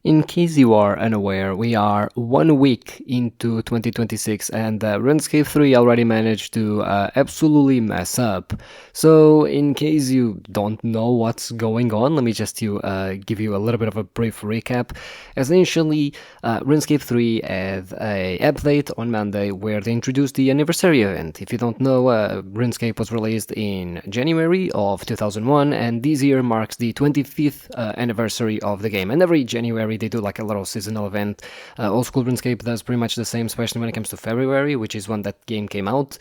In case you are unaware, we are 1 week into 2026 and RuneScape 3 already managed to absolutely mess up. So in case you don't know what's going on, let me just give you a little bit of a brief recap. Essentially, RuneScape 3 had an update on Monday where they introduced the anniversary event. If you don't know, RuneScape was released in January of 2001 and this year marks the 25th anniversary of the game. And every January they do like a little seasonal event. Old School RuneScape does pretty much the same, especially when it comes to February, which is when that game came out.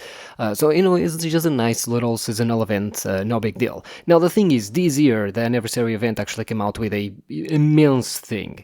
So it's just a nice little seasonal event, no big deal. Now the thing is, this year the anniversary event actually came out with a immense thing,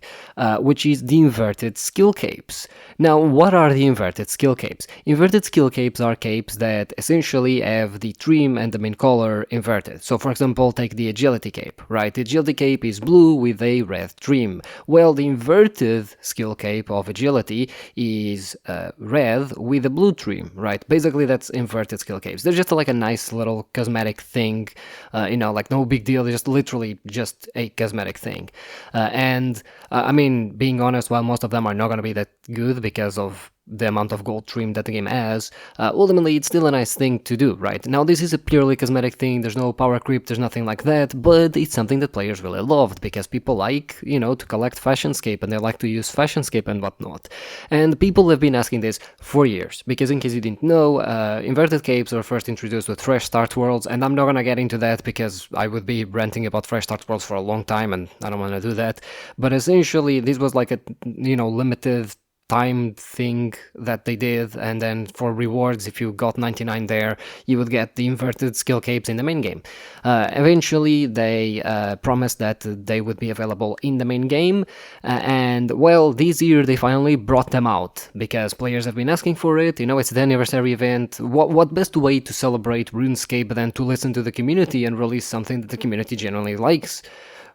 which is the inverted skill capes. Now what are the inverted skill capes? Inverted skill capes are capes that essentially have the trim and the main color inverted. So for example, take the agility cape, right? The agility cape is blue with a red trim. Well, the inverted skill cape of agility is red with a blue trim, right? Basically, that's inverted skill capes. They're just like a nice little cosmetic thing, like no big deal. They're just literally just a cosmetic thing. I mean, being honest, while most of them are not going to be that good because of the amount of gold trim that the game has, ultimately it's still a nice thing to do, right? Now this is a purely cosmetic thing, there's no power creep, there's nothing like that, but it's something that players really loved because people like, to collect Fashionscape and they like to use Fashionscape and whatnot. And people have been asking this for years, because in case you didn't know, inverted capes were first introduced with Fresh Start Worlds, and I'm not gonna get into that because I would be ranting about Fresh Start Worlds for a long time and I don't want to do that, but essentially this was like a, limited time thing that they did, and then for rewards, if you got 99 there, you would get the inverted skill capes in the main game. Eventually they promised that they would be available in the main game, and well, this year they finally brought them out because players have been asking for it. It's the anniversary event. What best way to celebrate RuneScape than to listen to the community and release something that the community generally likes?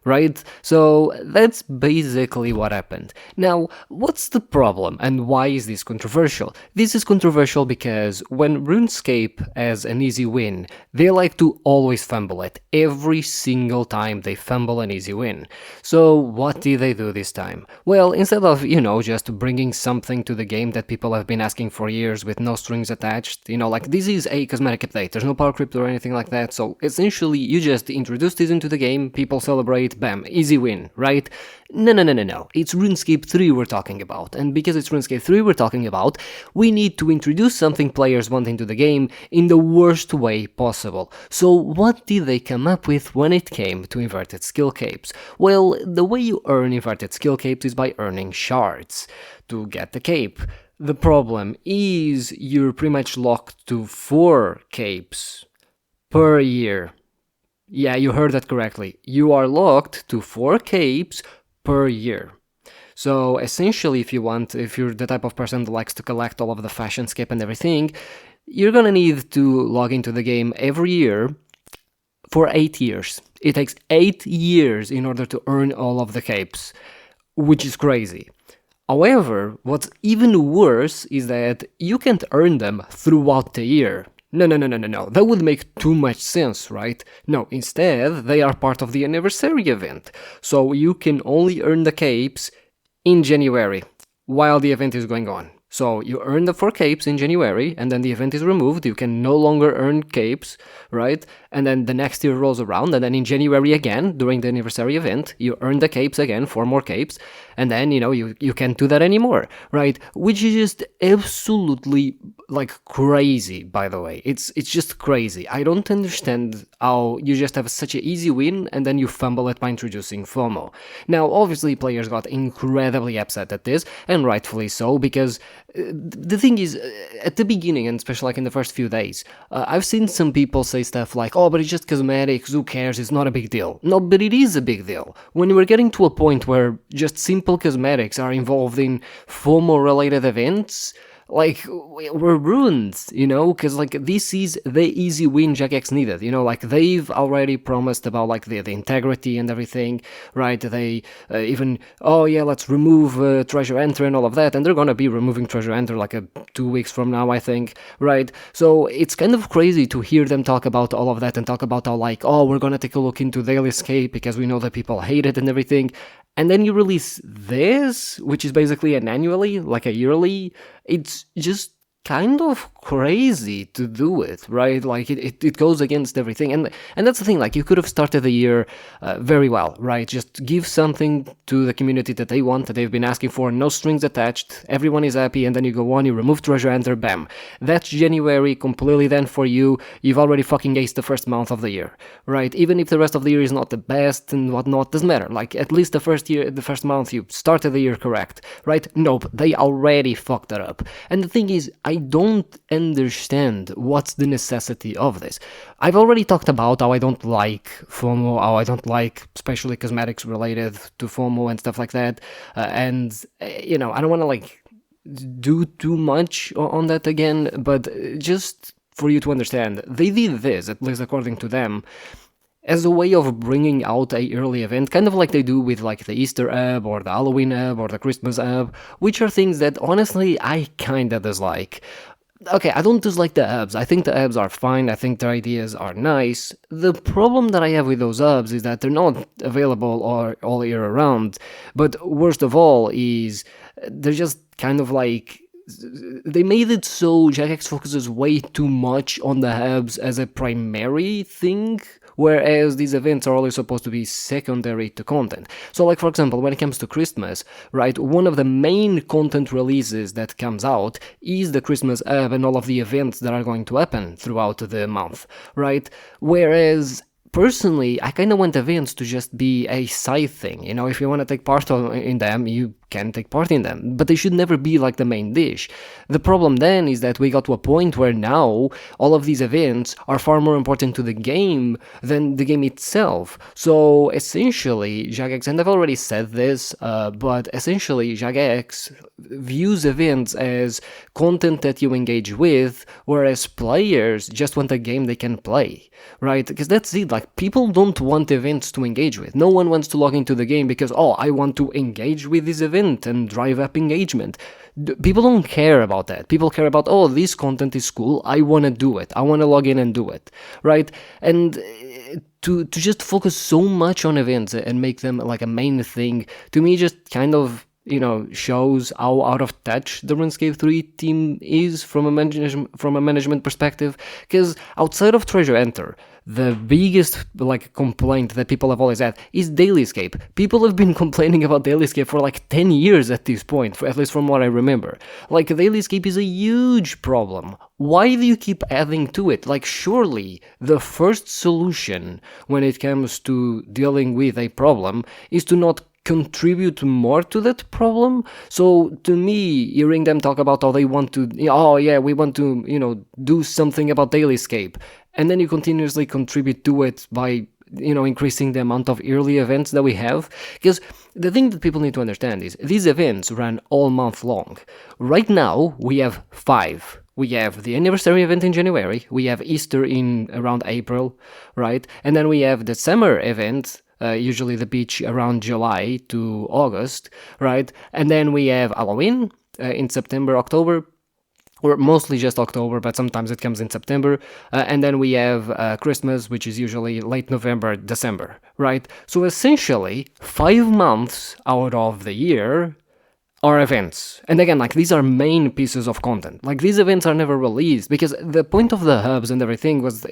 Right? So that's basically what happened. Now, what's the problem and why is this controversial? This is controversial because when RuneScape has an easy win, they like to always fumble it. Every single time they fumble an easy win. So what did they do this time? Well, instead of, just bringing something to the game that people have been asking for years with no strings attached, like this is a cosmetic update, there's no power creep or anything like that, so essentially you just introduce this into the game, people celebrate, bam, easy win, right? No, it's RuneScape 3 we're talking about, and because it's RuneScape 3 we're talking about, we need to introduce something players want into the game in the worst way possible. So what did they come up with when it came to inverted skill capes? Well, the way you earn inverted skill capes is by earning shards to get the cape. The problem is you're pretty much locked to 4 capes per year. Yeah, you heard that correctly. You are locked to 4 capes per year. So essentially, if you're the type of person that likes to collect all of the Fashionscape and everything, you're gonna need to log into the game every year for 8 years. It takes 8 years in order to earn all of the capes, which is crazy. However, what's even worse is that you can't earn them throughout the year. No. That would make too much sense, right? No, instead, they are part of the anniversary event. So you can only earn the capes in January, while the event is going on. So you earn the 4 capes in January, and then the event is removed, you can no longer earn capes, right? And then the next year rolls around, and then in January again, during the anniversary event, you earn the capes again, 4 more capes, and then, you can't do that anymore, right? Which is just absolutely, crazy, by the way. It's just crazy. I don't understand how you just have such an easy win, and then you fumble it by introducing FOMO. Now, obviously, players got incredibly upset at this, and rightfully so, because the thing is, at the beginning, and especially in the first few days, I've seen some people say stuff like, oh, but it's just cosmetics, who cares, it's not a big deal. No, but it is a big deal. When we're getting to a point where just simple cosmetics are involved in FOMO-related events, like we're ruined, because like this is the easy win jagex needed. Like they've already promised about like the integrity and everything, right? They even, oh yeah, let's remove treasure enter and all of that, and they're gonna be removing treasure enter like 2 weeks from now, I think, right? So it's kind of crazy to hear them talk about all of that and talk about how like, oh, we're gonna take a look into Dailycape because we know that people hate it and everything. And then you release this, which is basically an annually, like a yearly. It's just kind of crazy to do it, right? Like it goes against everything. And that's the thing, like you could have started the year very well, right? Just give something to the community that they want, that they've been asking for, no strings attached, everyone is happy, and then you go on, you remove treasure enter, bam. That's January completely then for you. You've already fucking aced the first month of the year, right? Even if the rest of the year is not the best and whatnot, doesn't matter. Like at least the first month you started the year correct, right? Nope, they already fucked it up. And the thing is, I don't understand what's the necessity of this. I've already talked about how I don't like FOMO, how I don't like especially cosmetics related to FOMO and stuff like that. I don't want to like do too much on that again, but just for you to understand, they did this, at least according to them, as a way of bringing out a early event, kind of like they do with like the Easter hub or the Halloween hub or the Christmas hub, which are things that honestly I kinda dislike. Okay, I don't dislike the hubs. I think the hubs are fine. I think their ideas are nice. The problem that I have with those hubs is that they're not available all year around. But worst of all is they're just kind of like, they made it so jagex focuses way too much on the hubs as a primary thing, whereas these events are always supposed to be secondary to content. So like for example, when it comes to Christmas, right, one of the main content releases that comes out is the Christmas hub and all of the events that are going to happen throughout the month, right? Whereas personally, I kind of want events to just be a side thing. If you want to take part in them, you can take part in them, but they should never be like the main dish. The problem then is that we got to a point where now all of these events are far more important to the game than the game itself. So essentially, jagex, and I've already said this, but essentially jagex views events as content that you engage with, whereas players just want a game they can play, right? Because that's it, like people don't want events to engage with. No one wants to log into the game because, oh, I want to engage with this event and drive up engagement. People don't care about that. People care about, oh, this content is cool, I want to do it, I want to log in and do it, right? And to just focus so much on events and make them like a main thing, to me just kind of shows how out of touch the RuneScape 3 team is from a management perspective. Because outside of treasure enter, the biggest like complaint that people have always had is Dailycape. People have been complaining about Dailycape for like 10 years at this point, at least from what I remember. Like Dailycape is a huge problem. Why do you keep adding to it? Like surely the first solution when it comes to dealing with a problem is to not contribute more to that problem. So to me, hearing them talk about how they want to, oh yeah, we want to, do something about Dailycape, and then you continuously contribute to it by, increasing the amount of early events that we have. Because the thing that people need to understand is these events run all month long. Right now, we have 5. We have the anniversary event in January, we have Easter in around April, right? And then we have the summer event, usually the beach around July to August, right? And then we have Halloween in September, October, or mostly just October, but sometimes it comes in September. And then we have Christmas, which is usually late November, December, right? So essentially, 5 months out of the year are events. And again, like these are main pieces of content. Like these events are never released because the point of the hubs and everything was,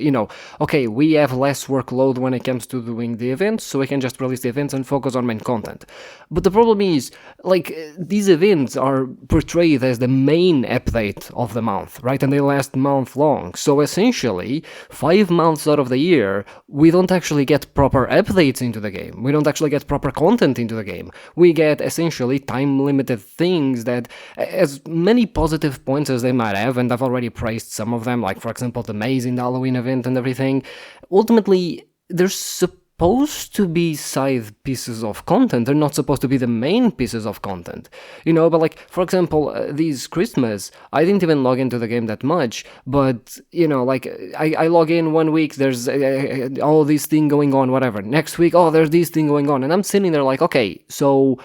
okay, we have less workload when it comes to doing the events, so we can just release the events and focus on main content. But the problem is, like, these events are portrayed as the main update of the month, right? And they last month long. So essentially, 5 months out of the year, we don't actually get proper updates into the game. We don't actually get proper content into the game. We get essentially time-limited things that, as many positive points as they might have, and I've already praised some of them, like for example the maze in the Halloween event and everything, ultimately they're supposed supposed to be side pieces of content. They're not supposed to be the main pieces of content, but like, for example, these Christmas, I didn't even log into the game that much, but like, I log in one week, there's all this thing going on, whatever. Next week, oh, there's this thing going on, and I'm sitting there like, okay, so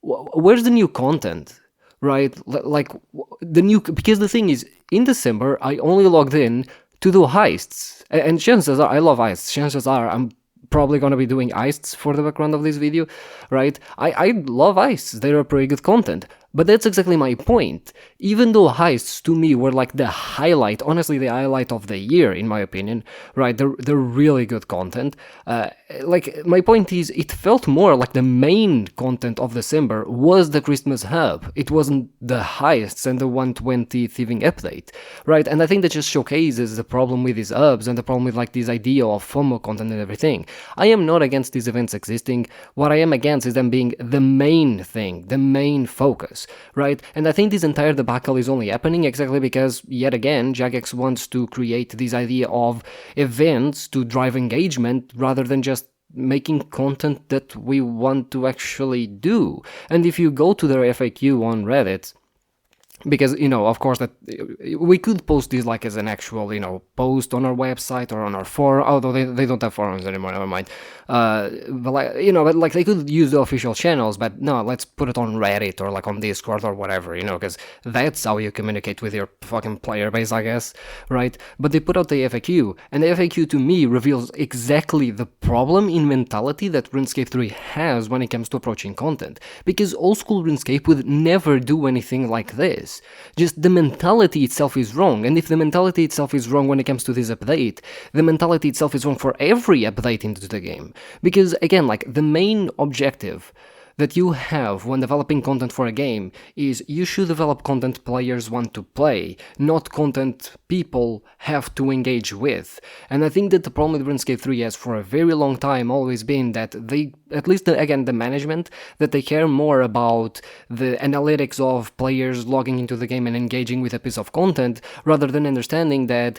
where's the new content? Right? Like, the new, because the thing is, in December, I only logged in to do heists, and chances are, I love heists, chances are I'm probably going to be doing heists for the background of this video, right? I love heists, they're pretty good content, but that's exactly my point. Even though heists to me were like the highlight, honestly the highlight of the year in my opinion, right? They're really good content. Like, my point is, it felt more like the main content of December was the Christmas hub. It wasn't the heists and the 120 thieving update, right? And I think that just showcases the problem with these hubs and the problem with like this idea of FOMO content and everything. I am not against these events existing. What I am against is them being the main thing, the main focus, right? And I think this entire debacle is only happening exactly because, yet again, Jagex wants to create this idea of events to drive engagement rather than just making content that we want to actually do. And if you go to their FAQ on Reddit, because, of course, that we could post this like as an actual, post on our website or on our forum, although they don't have forums anymore, never mind. But like, but like they could use the official channels, but no, let's put it on Reddit or like on Discord or whatever, because that's how you communicate with your fucking player base, I guess, right? But they put out the FAQ, and the FAQ to me reveals exactly the problem in mentality that RuneScape 3 has when it comes to approaching content, because old school RuneScape would never do anything like this. Just the mentality itself is wrong, and if the mentality itself is wrong when it comes to this update, the mentality itself is wrong for every update into the game. Because again, like, the main objective that you have when developing content for a game is you should develop content players want to play, not content people have to engage with. And I think that the problem with RuneScape 3 has for a very long time always been that they, at least again the management, that they care more about the analytics of players logging into the game and engaging with a piece of content rather than understanding that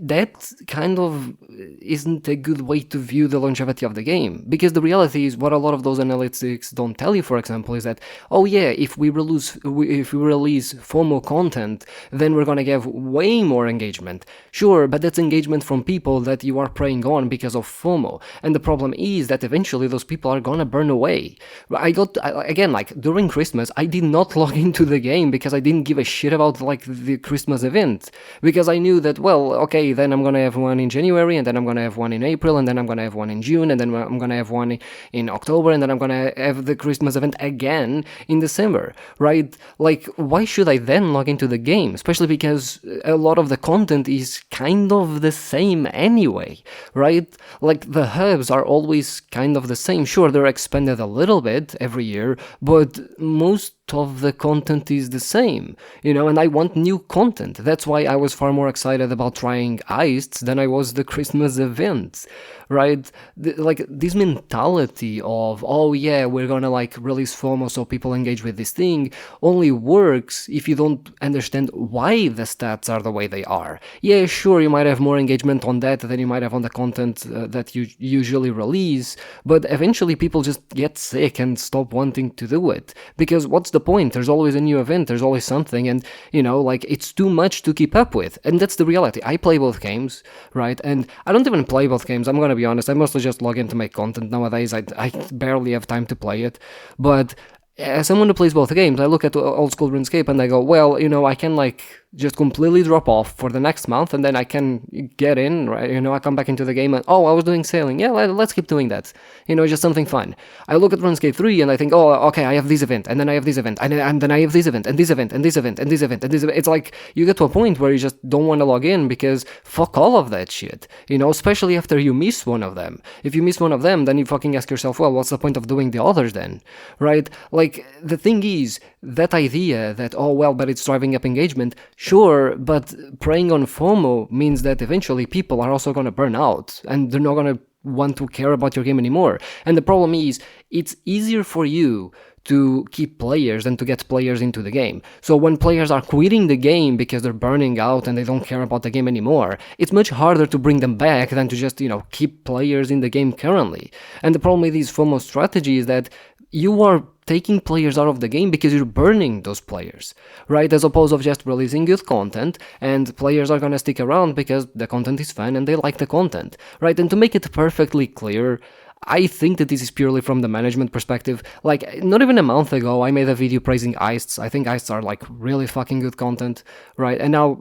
that kind of isn't a good way to view the longevity of the game. Because the reality is, what a lot of those analytics don't tell you, for example, is that, oh yeah, if we release FOMO content, then we're gonna get way more engagement. Sure, but that's engagement from people that you are preying on because of FOMO. And the problem is that eventually those people are gonna burn away. Again, like, during Christmas, I did not log into the game because I didn't give a shit about, like, the Christmas event. Because I knew that, well, okay, then I'm gonna have one in January, and then I'm gonna have one in April, and then I'm gonna have one in June, and then I'm gonna have one in October, and then I'm gonna have the Christmas event again in December, right? Like, why should I then log into the game? Especially because a lot of the content is kind of the same anyway, right? Like, the hubs are always kind of the same. Sure, they're expanded a little bit every year, but most of the content is the same, and I want new content. That's why I was far more excited about trying heists than I was the Christmas events, right? Like, this mentality of, oh yeah, we're gonna like release FOMO so people engage with this thing, only works if you don't understand why the stats are the way they are. Yeah, sure, you might have more engagement on that than you might have on the content that you usually release, but eventually people just get sick and stop wanting to do it, because what's the point? There's always a new event, there's always something, and like, it's too much to keep up with. And that's the reality. I play both games, right? And I don't even play both games, I'm gonna be honest. I mostly just log in to make content nowadays. I barely have time to play it. But as someone who plays both games, I look at old school RuneScape and I go, well, I can like just completely drop off for the next month, and then I can get in, right? I come back into the game and, oh, I was doing sailing. Yeah, let's keep doing that. Just something fun. I look at RuneScape 3 and I think, oh, okay, I have this event, and then I have this event, and then I have this event, and this event, and this event, and this event, and this event. It's like, you get to a point where you just don't want to log in because fuck all of that shit, especially after you miss one of them. If you miss one of them, then you fucking ask yourself, well, what's the point of doing the others then, right? Like, the thing is, that idea that, oh, well, but it's driving up engagement, sure, but preying on FOMO means that eventually people are also going to burn out, and they're not going to want to care about your game anymore. And the problem is, it's easier for you to keep players than to get players into the game. So when players are quitting the game because they're burning out and they don't care about the game anymore, it's much harder to bring them back than to just, keep players in the game currently. And the problem with these FOMO strategy is that you are taking players out of the game because you're burning those players, right? As opposed to just releasing good content, and players are gonna stick around because the content is fun and they like the content, right? And to make it perfectly clear, I think that this is purely from the management perspective. Like, not even a month ago, I made a video praising Heists. I think Heists are, like, really fucking good content, right? And now,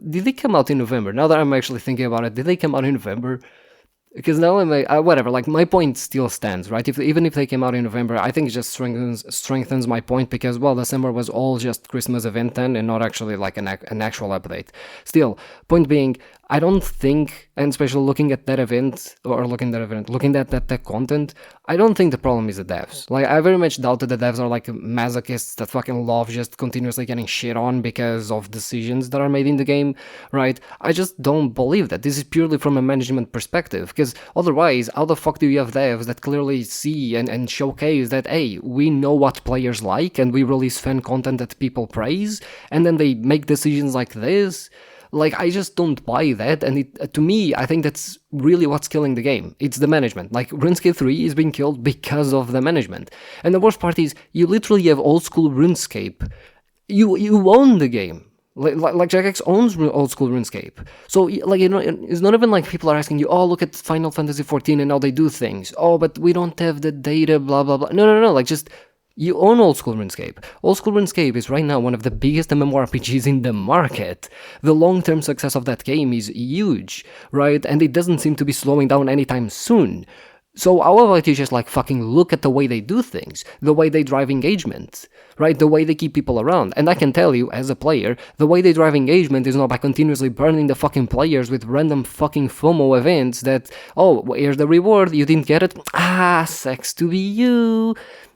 did they come out in November? Now that I'm actually thinking about it, did they come out in November? Because now I'm like, whatever, like, my point still stands, right? Even if they came out in November, I think it just strengthens my point because, well, December was all just Christmas event then and not actually like an actual update. Still, point being, I don't think, and especially looking at that event, looking at that content, I don't think the problem is the devs. Like, I very much doubt that the devs are like masochists that fucking love just continuously getting shit on because of decisions that are made in the game, right? I just don't believe that. This is purely from a management perspective, because otherwise, how the fuck do you have devs that clearly see and showcase that, hey, we know what players like and we release fan content that people praise, and then they make decisions like this? Like, I just don't buy that, and to me, I think that's really what's killing the game. It's the management. Like, RuneScape 3 is being killed because of the management. And the worst part is, you literally have old school RuneScape. You own the game. Like Jagex owns old school RuneScape. So, like, it's not even like people are asking you, oh, look at Final Fantasy XIV and how they do things. Oh, but we don't have the data, blah, blah, blah. No, like, just... You own Old School RuneScape. Old School RuneScape is right now one of the biggest MMORPGs in the market. The long-term success of that game is huge, right? And it doesn't seem to be slowing down anytime soon. So how about you just like fucking look at the way they do things, the way they drive engagement, right? The way they keep people around. And I can tell you, as a player, the way they drive engagement is not by continuously burning the fucking players with random fucking FOMO events that, oh, here's the reward, you didn't get it? Ah, sucks to be you.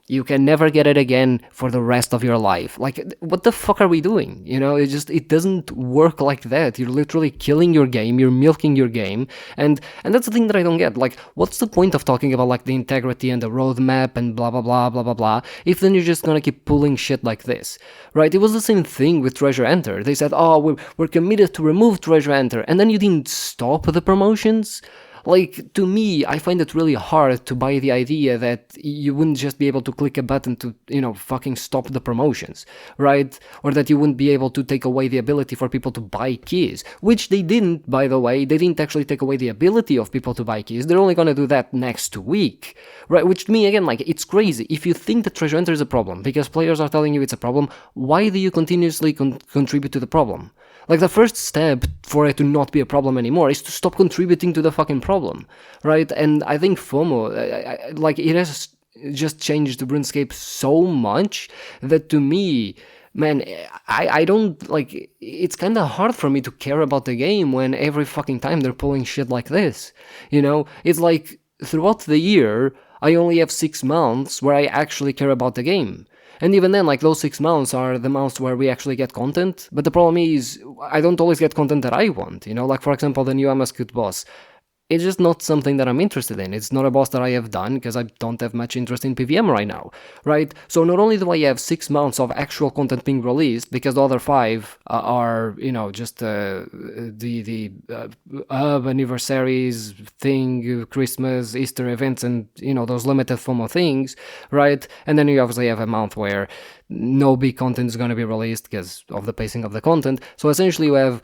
You can never get it again for the rest of your life. Like, what the fuck are we doing? It doesn't work like that. You're literally killing your game, you're milking your game, and that's the thing that I don't get. Like, what's the point of talking about, like, the integrity and the roadmap and blah, blah, blah, blah, blah, blah, if then you're just gonna keep pulling shit like this, right? It was the same thing with Treasure Enter. They said, oh, we're committed to remove Treasure Enter, and then you didn't stop the promotions? Like, to me, I find it really hard to buy the idea that you wouldn't just be able to click a button to, fucking stop the promotions, right? Or that you wouldn't be able to take away the ability for people to buy keys, which they didn't, by the way. They didn't actually take away the ability of people to buy keys. They're only gonna do that next week, right? Which to me, again, like, it's crazy. If you think that Treasure Enter is a problem because players are telling you it's a problem, why do you continuously contribute to the problem? Like, the first step for it to not be a problem anymore is to stop contributing to the fucking problem, right? And I think FOMO, like, it has just changed RuneScape so much that, to me, man, I don't, like, it's kind of hard for me to care about the game when every fucking time they're pulling shit like this, It's like, throughout the year, I only have 6 months where I actually care about the game. And even then, like, those 6 months are the months where we actually get content, but the problem is, I don't always get content that I want, Like, for example, the new Amaskut boss. It's just not something that I'm interested in. It's not a boss that I have done, because I don't have much interest in PVM right now, right? So not only do I have 6 months of actual content being released, because the other 5 are, just the hub anniversaries thing, Christmas, Easter events, and, those limited FOMO things, right? And then you obviously have a month where no big content is going to be released because of the pacing of the content. So essentially you have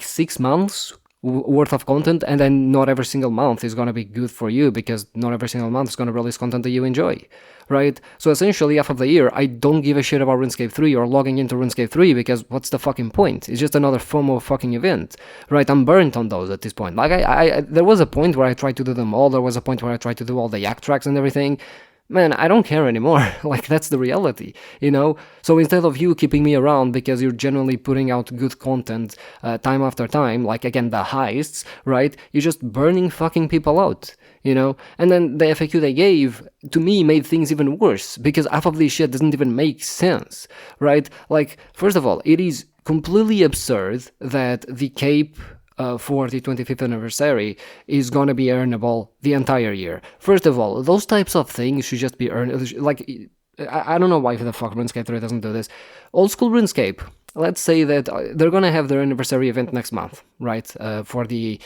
6 months worth of content, and then not every single month is going to be good for you, because not every single month is going to release content that you enjoy, right? So essentially, half of the year, I don't give a shit about RuneScape 3 or logging into RuneScape 3, because what's the fucking point? It's just another FOMO fucking event, right? I'm burnt on those at this point. Like, I there was a point where I tried to do them all. There was a point where I tried to do all the yak tracks and everything. Man, I don't care anymore. Like, that's the reality, So instead of you keeping me around because you're genuinely putting out good content time after time, like, again, the heists, right? You're just burning fucking people out, And then the FAQ they gave, to me, made things even worse, because half of this shit doesn't even make sense, right? Like, first of all, it is completely absurd that the Cape for the 25th anniversary is gonna be earnable the entire year. First of all, those types of things should just be earned. Like, I don't know why the fuck RuneScape 3 doesn't do this. Old school RuneScape, let's say that they're gonna have their anniversary event next month, right? For the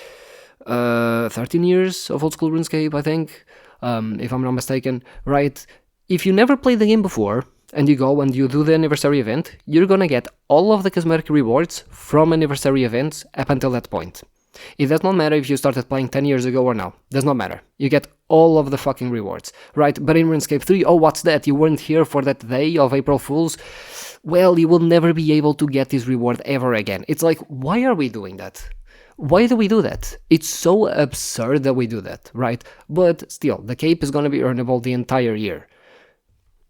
13 years of old school RuneScape, I think, if I'm not mistaken, right? If you never played the game before, and you go and you do the anniversary event, you're gonna get all of the cosmetic rewards from anniversary events up until that point. It does not matter if you started playing 10 years ago or now. Does not matter. You get all of the fucking rewards, right? But in RuneScape 3, oh, what's that? You weren't here for that day of April Fools? Well, you will never be able to get this reward ever again. It's like, why are we doing that? Why do we do that? It's so absurd that we do that, right? But still, the cape is gonna be earnable the entire year.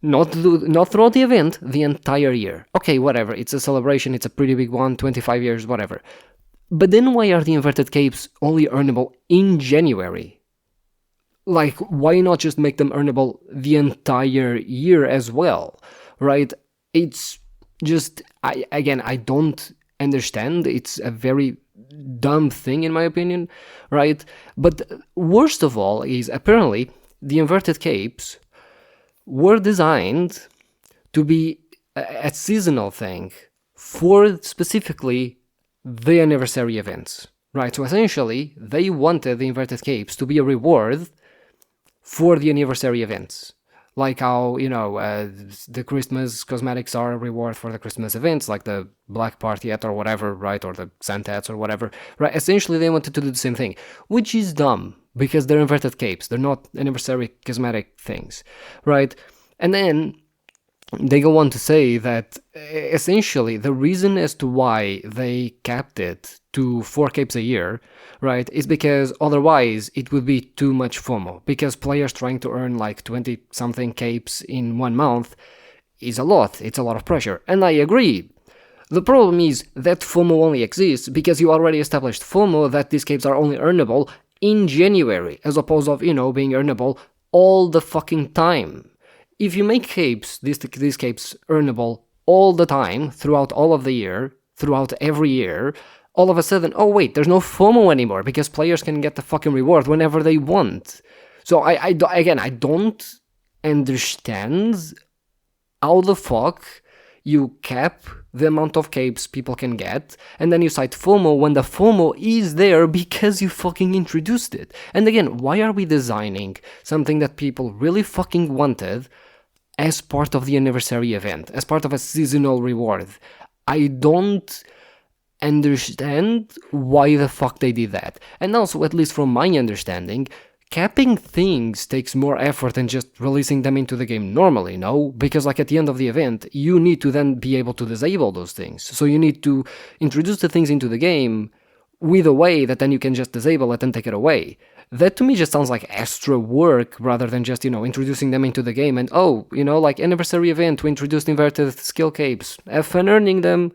Not throughout the event, the entire year. Okay, whatever, it's a celebration, it's a pretty big one, 25 years, whatever. But then why are the inverted capes only earnable in January? Like, why not just make them earnable the entire year as well, right? It's just, I don't understand. It's a very dumb thing in my opinion, right? But worst of all is apparently the inverted capes were designed to be a seasonal thing for specifically the anniversary events, right? So essentially, they wanted the inverted capes to be a reward for the anniversary events. Like how, the Christmas cosmetics are a reward for the Christmas events, like the Black Party hat or whatever, right? Or the Santa hats or whatever, right? Essentially, they wanted to do the same thing, which is dumb because they're inverted capes. They're not anniversary cosmetic things, right? And then they go on to say that essentially the reason as to why they capped it to 4 capes a year, right, is because otherwise it would be too much FOMO. Because players trying to earn like 20 something capes in 1 month is a lot. It's a lot of pressure. And I agree. The problem is that FOMO only exists because you already established FOMO that these capes are only earnable in January, as opposed of, being earnable all the fucking time. If you make capes, these capes earnable all the time, throughout all of the year, throughout every year, all of a sudden, oh wait, there's no FOMO anymore because players can get the fucking reward whenever they want. So I don't understand how the fuck you cap the amount of capes people can get, and then you cite FOMO when the FOMO is there because you fucking introduced it. And again, why are we designing something that people really fucking wanted as part of the anniversary event, as part of a seasonal reward? I don't understand why the fuck they did that. And also, at least from my understanding, capping things takes more effort than just releasing them into the game normally, no? Because like at the end of the event, you need to then be able to disable those things. So you need to introduce the things into the game with a way that then you can just disable it and take it away. That to me just sounds like extra work rather than just, introducing them into the game and, like anniversary event, we introduced inverted skill capes. Have fun earning them,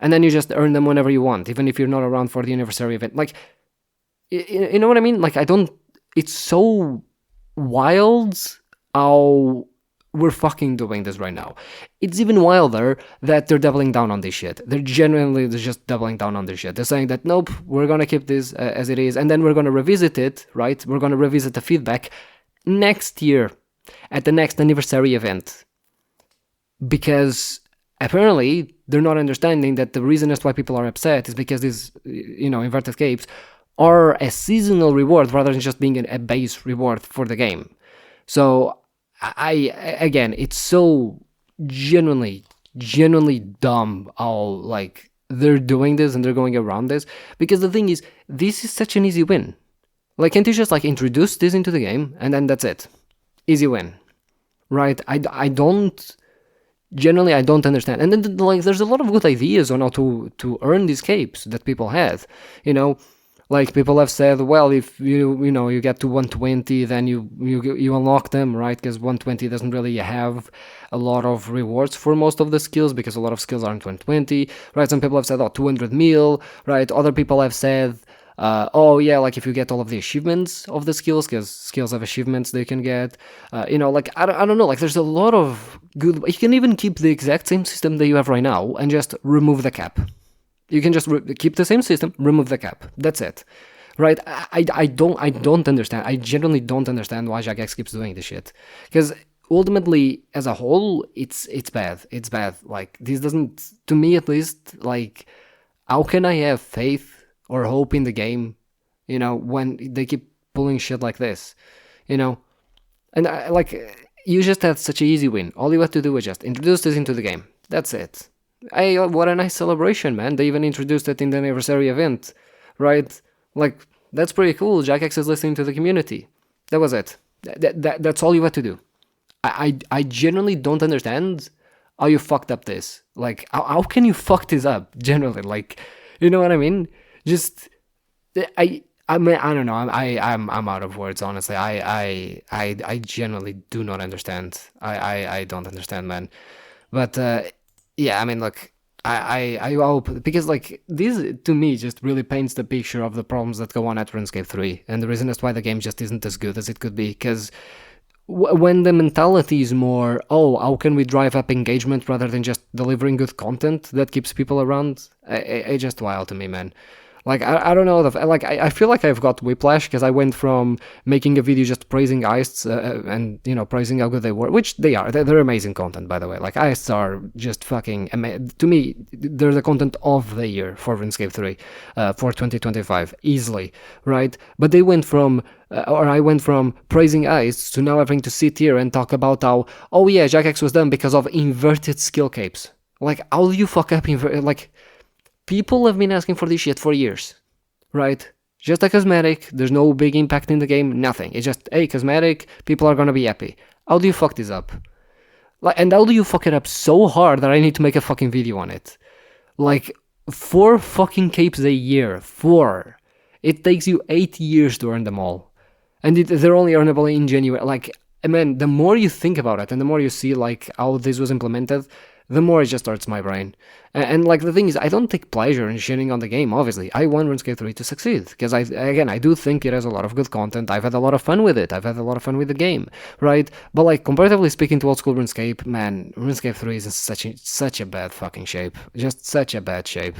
and then you just earn them whenever you want, even if you're not around for the anniversary event. Like, you know what I mean? Like, it's so wild how we're fucking doing this right now. It's even wilder that they're doubling down on this shit. They're just doubling down on this shit. They're saying that, nope, we're gonna keep this as it is, and then we're gonna revisit it, right? We're gonna revisit the feedback next year at the next anniversary event. Because apparently they're not understanding that the reason as to why people are upset is because these, inverted capes are a seasonal reward rather than just being a base reward for the game. So again, it's so genuinely dumb how like they're doing this and they're going around this, because the thing is, this is such an easy win. Like, can't you just like introduce this into the game and then that's it? Easy win, right? I don't understand. And then like there's a lot of good ideas on how to earn these capes that people have, Like, people have said, well, if you get to 120, then you unlock them, right? Because 120 doesn't really have a lot of rewards for most of the skills, because a lot of skills aren't 120, right? Some people have said, 200 mil, right? Other people have said, like if you get all of the achievements of the skills, because skills have achievements they can get, like, I don't know, like, there's a lot of good. You can even keep the exact same system that you have right now and just remove the cap. You can just keep the same system, remove the cap. That's it, right? I don't understand. I genuinely don't understand why Jagex keeps doing this shit. Because ultimately, as a whole, it's bad. It's bad. Like this doesn't, to me at least, like how can I have faith or hope in the game, when they keep pulling shit like this, you know? And you just had such an easy win. All you had to do was just introduce this into the game. That's it. Hey, what a nice celebration, man. They even introduced it in the anniversary event, right? Like, that's pretty cool. Jagex is listening to the community. That was it. That's all you had to do. I genuinely don't understand how you fucked up this. Like, how can you fuck this up, generally? Like, you know what I mean? Just, I mean, I don't know. I'm out of words. Honestly, I genuinely do not understand. I don't understand, man. But yeah, I mean, look, I hope because like this to me just really paints the picture of the problems that go on at RuneScape 3, and the reason as why the game just isn't as good as it could be. Because when the mentality is more, oh, how can we drive up engagement rather than just delivering good content that keeps people around, it's just wild to me, man. Like, I don't know, I feel like I've got whiplash because I went from making a video just praising heists and, praising how good they were, which they are. They're amazing content, by the way. Like, heists are just fucking amazing. To me, they're the content of the year for RuneScape 3 for 2025, easily, right? But they went from, or I went from praising heists to now having to sit here and talk about how, oh yeah, Jagex was done because of inverted skill capes. Like, how do you fuck up people have been asking for this shit for years, right? Just a cosmetic, there's no big impact in the game, nothing. It's just, hey, cosmetic, people are gonna be happy. How do you fuck this up? And how do you fuck it up so hard that I need to make a fucking video on it? Like, 4 fucking capes a year. 4. It takes you 8 years to earn them all. And they're only earnable in January. Like, man, the more you think about it and the more you see, like, how this was implemented, the more it just hurts my brain. And like, the thing is, I don't take pleasure in shitting on the game, obviously. I want RuneScape 3 to succeed, because I do think it has a lot of good content. I've had a lot of fun with it. I've had a lot of fun with the game, right? But like, comparatively speaking to old school RuneScape, man, RuneScape 3 is in such a bad fucking shape. Just such a bad shape.